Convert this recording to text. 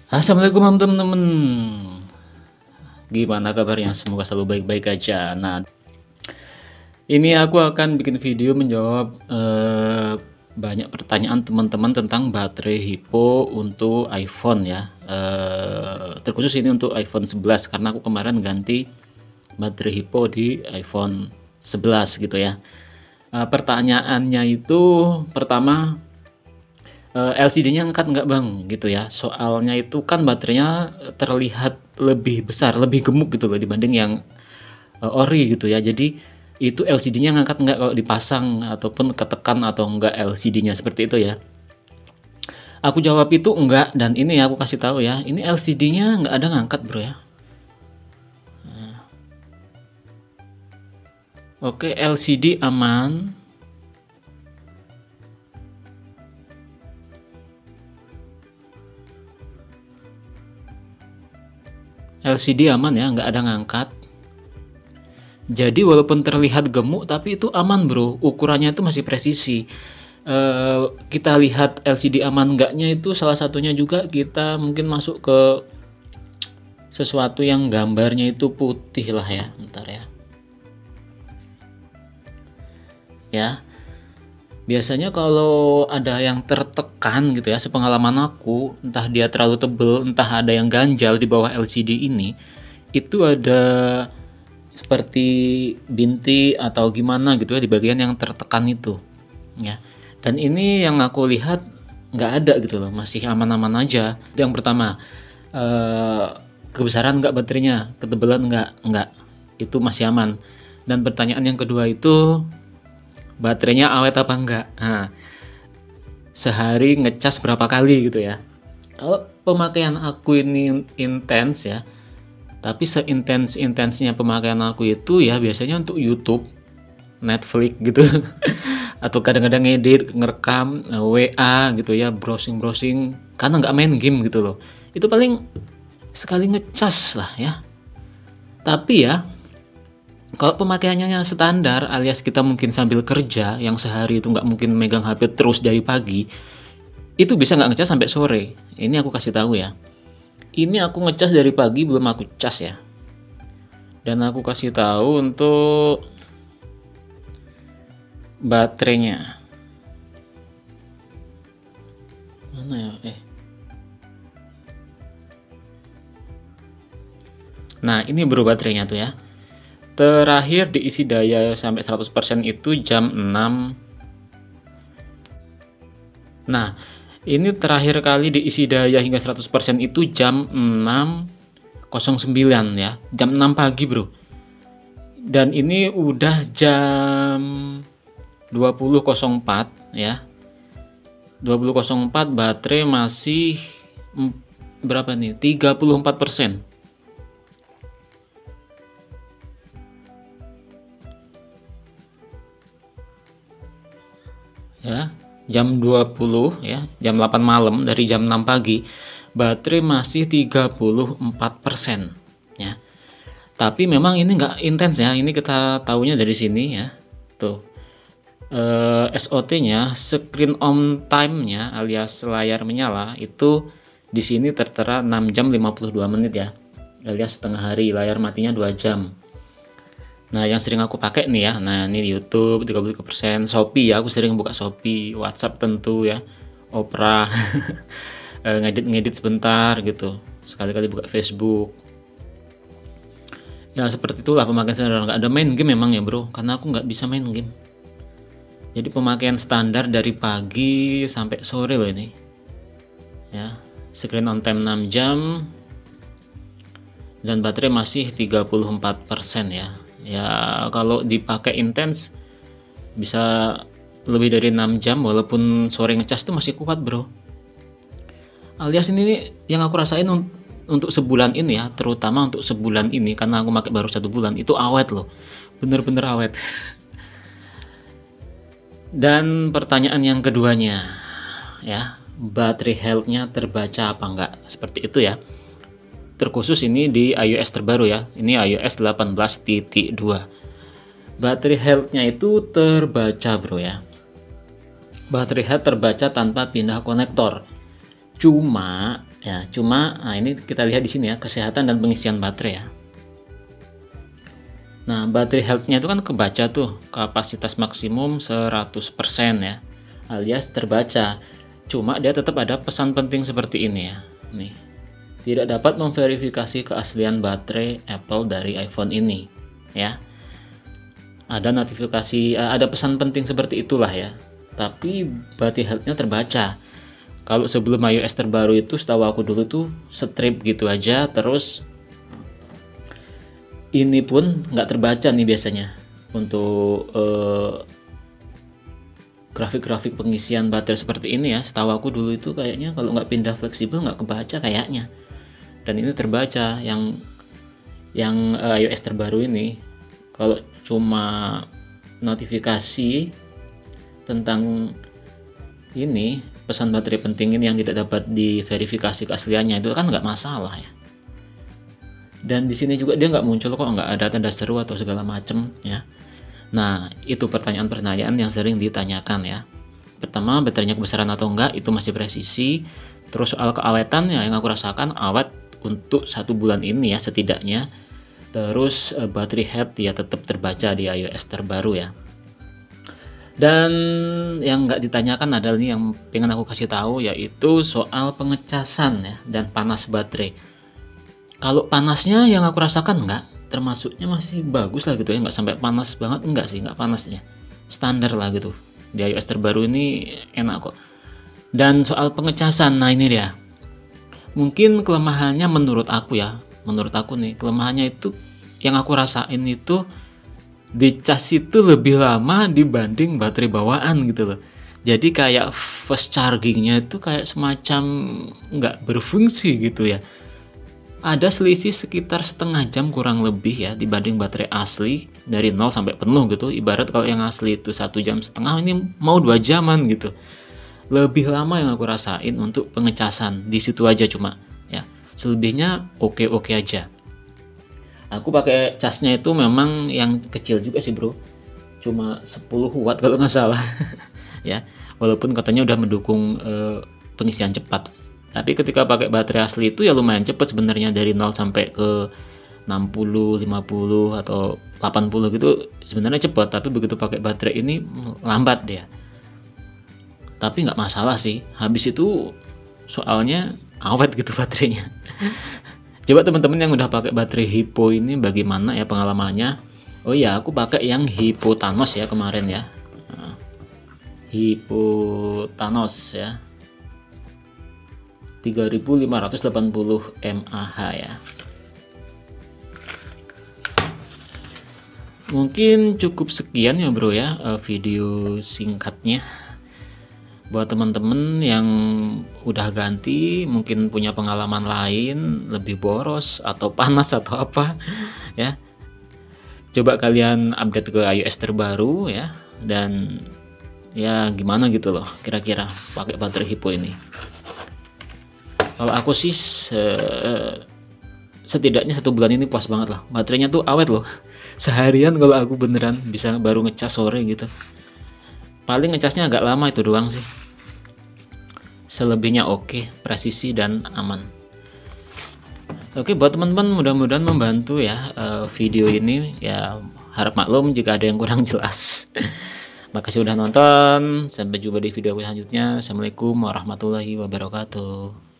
Assalamualaikum teman-teman. Gimana kabarnya? Semoga selalu baik-baik aja. Nah, ini aku akan bikin video menjawab banyak pertanyaan teman-teman tentang baterai Hypo untuk iPhone ya. Terkhusus ini untuk iPhone 11 karena aku kemarin ganti baterai Hypo di iPhone 11 gitu ya. Pertanyaannya itu pertama, LCD-nya angkat nggak bang gitu ya, soalnya itu kan baterainya terlihat lebih besar, lebih gemuk gitu loh dibanding yang ori gitu ya. Jadi itu LCD-nya ngangkat nggak kalau dipasang ataupun ketekan atau enggak LCD-nya seperti itu ya. Aku jawab itu enggak, dan ini aku kasih tahu ya, ini LCD-nya nggak ada ngangkat bro ya. Oke, LCD aman. LCD aman ya, nggak ada ngangkat. Jadi walaupun terlihat gemuk tapi itu aman bro, ukurannya itu masih presisi. Kita lihat LCD aman enggaknya itu salah satunya juga kita mungkin masuk ke sesuatu yang gambarnya itu putih lah ya, bentar ya. Ya, biasanya kalau ada yang tertekan gitu ya, sepengalaman aku, entah dia terlalu tebel, entah ada yang ganjal di bawah LCD ini, itu ada seperti bintik atau gimana gitu ya di bagian yang tertekan itu ya. Dan ini yang aku lihat nggak ada gitu loh, masih aman-aman aja. Itu yang pertama. Kebesaran nggak baterainya, ketebalan nggak, itu masih aman. Dan pertanyaan yang kedua itu baterainya awet apa enggak. Nah, sehari ngecas berapa kali gitu ya. Kalau pemakaian aku ini intens ya, tapi seintens-intensnya pemakaian aku itu ya biasanya untuk YouTube, Netflix gitu. Atau kadang-kadang ngedit, ngerekam, WA gitu ya, browsing-browsing, karena nggak main game gitu loh. Itu paling sekali ngecas lah ya. Tapi ya, kalau pemakaiannya standar alias kita mungkin sambil kerja, yang sehari itu nggak mungkin megang HP terus dari pagi, itu bisa nggak ngecas sampai sore. Ini aku kasih tahu ya. Ini aku ngecas dari pagi belum aku cas ya. Dan aku kasih tahu untuk baterainya. Mana ya? Nah, ini bro baterainya tuh ya. Terakhir diisi daya sampai 100% itu jam 6. Nah, ini terakhir kali diisi daya hingga 100% itu jam 6.09 ya. Jam 6 pagi, bro. Dan ini udah jam 20.04 ya. 20.04 baterai masih berapa nih? 34%. Ya, jam 20 ya, jam 8 malam dari jam 6 pagi, baterai masih 34% ya. Tapi memang ini nggak intens ya, ini kita tahunya dari sini ya. Tuh. SOT-nya, screen on time-nya alias layar menyala itu di sini tertera 6 jam 52 menit ya. Alias setengah hari, layar matinya 2 jam. Nah, yang sering aku pakai nih ya. Nah, ini di YouTube 33%, Shopee ya, aku sering buka Shopee, WhatsApp tentu ya, Opera, ngedit-ngedit sebentar gitu. Sekali-kali buka Facebook. Ya, seperti itulah pemakaian standar. Nggak ada main game memang ya, bro, karena aku nggak bisa main game. Jadi pemakaian standar dari pagi sampai sore loh ini. Ya, screen on time 6 jam dan baterai masih 34% ya. Ya, kalau dipakai intens bisa lebih dari 6 jam walaupun sore ngecas itu masih kuat, bro. Alias ini yang aku rasain untuk sebulan ini ya, terutama untuk sebulan ini karena aku pakai baru 1 bulan, itu awet loh. Bener-bener awet. Dan pertanyaan yang keduanya ya, baterai health-nya terbaca apa enggak? Seperti itu ya. Terkhusus ini di iOS terbaru ya. Ini iOS 18.2. Baterai health-nya itu terbaca, bro ya. Baterai health terbaca tanpa pindah konektor. Cuma Ya, cuma ini kita lihat di sini ya, kesehatan dan pengisian baterai ya. Nah, baterai health-nya itu kan kebaca tuh, kapasitas maksimum 100% ya, alias terbaca. Cuma dia tetap ada pesan penting seperti ini ya. Nih. Tidak dapat memverifikasi keaslian baterai Apple dari iPhone ini ya. Ada notifikasi, ada pesan penting seperti itulah ya. Tapi baterai health-nya terbaca. Kalau sebelum iOS terbaru itu setahu aku dulu tuh strip gitu aja, terus ini pun nggak terbaca nih biasanya untuk grafik-grafik pengisian baterai seperti ini ya. Setahu aku dulu itu kayaknya kalau nggak pindah fleksibel nggak kebaca kayaknya. Dan ini terbaca yang iOS terbaru ini. Kalau cuma notifikasi tentang ini pesan baterai penting ini yang tidak dapat diverifikasi keasliannya itu kan nggak masalah ya. Dan di sini juga dia nggak muncul kok, nggak ada tanda seru atau segala macem ya. Nah, itu pertanyaan-pertanyaan yang sering ditanyakan ya. Pertama, baterainya kebesaran atau enggak, itu masih presisi. Terus soal keawetan ya, yang aku rasakan awet untuk 1 bulan ini ya setidaknya. Terus baterai health ya tetap terbaca di iOS terbaru ya. Dan yang nggak ditanyakan adalah ini yang pengen aku kasih tahu, yaitu soal pengecasan ya dan panas baterai. Kalau panasnya yang aku rasakan enggak, termasuknya masih bagus lah gitu ya, nggak sampai panas banget, enggak sih, nggak panasnya, standar lah gitu. Di iOS terbaru ini enak kok. Dan soal pengecasan, nah ini dia. Mungkin kelemahannya menurut aku ya, menurut aku nih kelemahannya itu yang aku rasain itu dicas itu lebih lama dibanding baterai bawaan gitu loh. Jadi kayak fast chargingnya itu kayak semacam nggak berfungsi gitu ya. Ada selisih sekitar setengah jam kurang lebih ya dibanding baterai asli dari 0 sampai penuh gitu. Ibarat kalau yang asli itu 1,5 jam, ini mau 2 jaman gitu. Lebih lama yang aku rasain untuk pengecasan di situ aja cuma ya. Selebihnya oke-oke aja. Aku pakai casnya itu memang yang kecil juga sih bro, cuma 10 watt kalau nggak salah ya, walaupun katanya udah mendukung pengisian cepat. Tapi ketika pakai baterai asli itu ya lumayan cepat sebenarnya, dari 0 sampai ke 60, 50 atau 80 gitu sebenarnya cepat. Tapi begitu pakai baterai ini lambat dia. Tapi nggak masalah sih, habis itu soalnya awet gitu baterainya. Coba teman-teman yang udah pakai baterai Hippo ini bagaimana ya pengalamannya? Oh iya, aku pakai yang Hippo Thanos ya kemarin ya. Nah, Hippo Thanos ya. 3580 mAh ya. Mungkin cukup sekian ya bro ya video singkatnya. Buat teman-teman yang udah ganti, mungkin punya pengalaman lain lebih boros atau panas atau apa ya, coba kalian update ke iOS terbaru ya, dan ya gimana gitu loh kira-kira pakai baterai Hippo ini. Kalau aku sih setidaknya 1 bulan ini puas banget lah, baterainya tuh awet loh. Seharian kalau aku beneran bisa baru ngecas sore gitu. Paling ngecasnya agak lama itu doang sih. Selebihnya oke, presisi dan aman. Oke, buat teman-teman mudah-mudahan membantu ya video ini ya. Harap maklum jika ada yang kurang jelas. Makasih udah nonton. Sampai jumpa di video selanjutnya. Assalamualaikum warahmatullahi wabarakatuh.